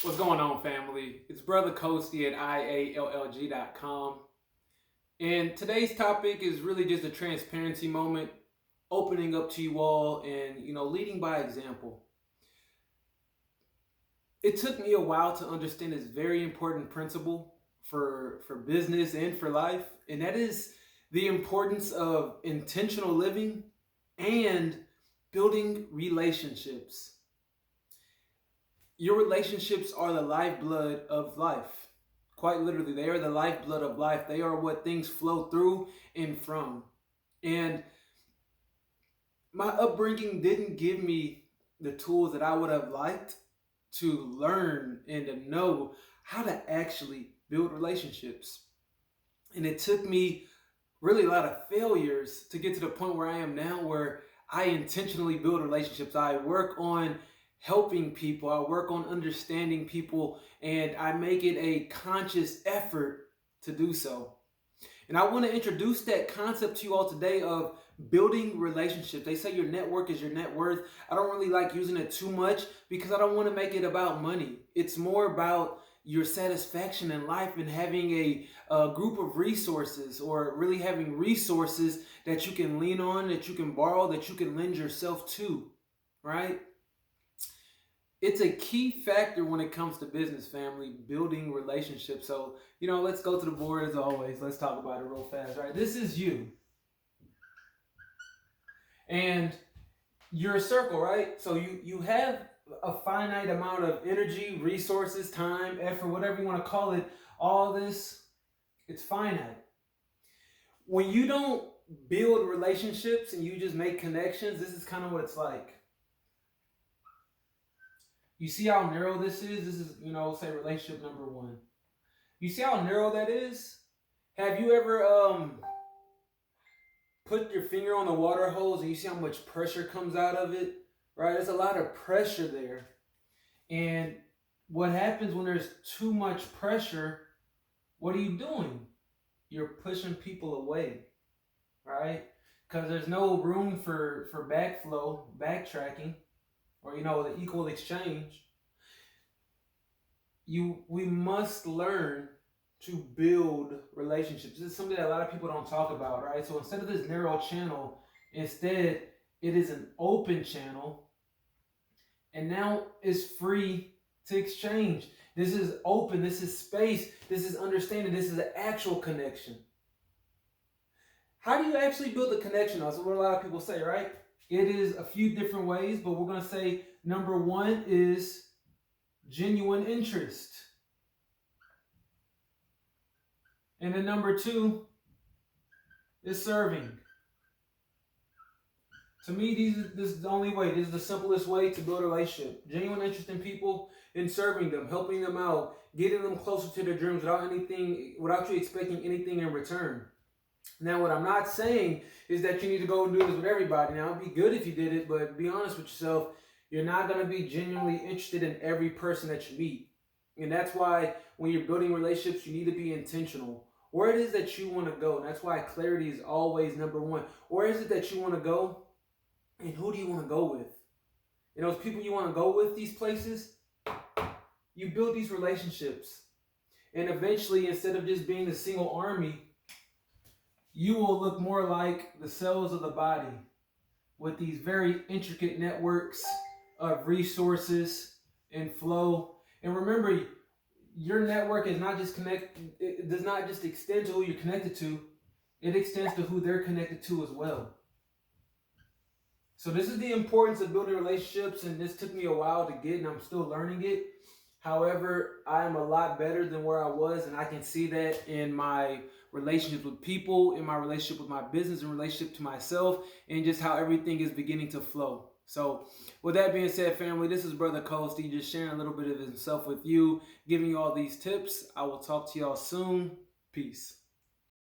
What's going on, family? It's Brother 𝐁𝐫𝐴 at 𝐈𝐧𝐯𝐠.com. And today's topic is really just a transparency moment, opening up to you all and, leading by example. It took me a while to understand this very important principle for business and for life, and that is the importance of intentional living and building relationships. Your relationships are the lifeblood of life. Quite literally, they are the lifeblood of life. They are what things flow through and from. And my upbringing didn't give me the tools that I would have liked to learn and to know how to actually build relationships. And it took me really a lot of failures to get to the point where I am now, where I intentionally build relationships. I work on helping people, I work on understanding people, and I make it a conscious effort to do so. And I want to introduce that concept to you all today of building relationships. They say your network is your net worth. I don't really like using it too much because I don't want to make it about money. It's more about your satisfaction in life and having a group of resources, or really having resources that you can lean on, that you can borrow, that you can lend yourself to, right? It's a key factor when it comes to business, family, building relationships. So, let's go to the board as always. Let's talk about it real fast, right? This is you. And you're a circle, right? So you have a finite amount of energy, resources, time, effort, whatever you want to call it. All this, it's finite. When you don't build relationships and you just make connections, this is kind of what it's like. You see how narrow this is? This is, say relationship number one. You see how narrow that is? Have you ever put your finger on the water hose and you see how much pressure comes out of it? Right? There's a lot of pressure there. And what happens when there's too much pressure, what are you doing? You're pushing people away, right? Because there's no room for backflow, backtracking, or the equal exchange. We must learn to build relationships. This is something that a lot of people don't talk about, right? So instead of this narrow channel, instead it is an open channel, and now it's free to exchange. This is open, this is space, this is understanding, this is an actual connection. How do you actually build a connection? That's what a lot of people say, right? It is a few different ways, but we're going to say number one is genuine interest. And then number two is serving. To me, this is the only way. This is the simplest way to build a relationship. Genuine interest in people and serving them, helping them out, getting them closer to their dreams without you expecting anything in return. Now, what I'm not saying is that you need to go and do this with everybody. Now, it'd be good if you did it, but be honest with yourself. You're not going to be genuinely interested in every person that you meet. And that's why when you're building relationships, you need to be intentional. Where it is that you want to go. And that's why clarity is always number one. Where is it that you want to go? And who do you want to go with? And those people you want to go with, these places, you build these relationships. And eventually, instead of just being a single army, you will look more like the cells of the body with these very intricate networks of resources and flow. And remember, your network is not just it does not just extend to who you're connected to, it extends to who they're connected to as well. So this is the importance of building relationships, and this took me a while to get, and I'm still learning it. However, I am a lot better than where I was, and I can see that in my relationships with people, in my relationship with my business, in relationship to myself, and just how everything is beginning to flow. So with that being said, family, this is Brother 𝐁𝐫𝐴 just sharing a little bit of himself with you, giving you all these tips. I will talk to y'all soon. Peace.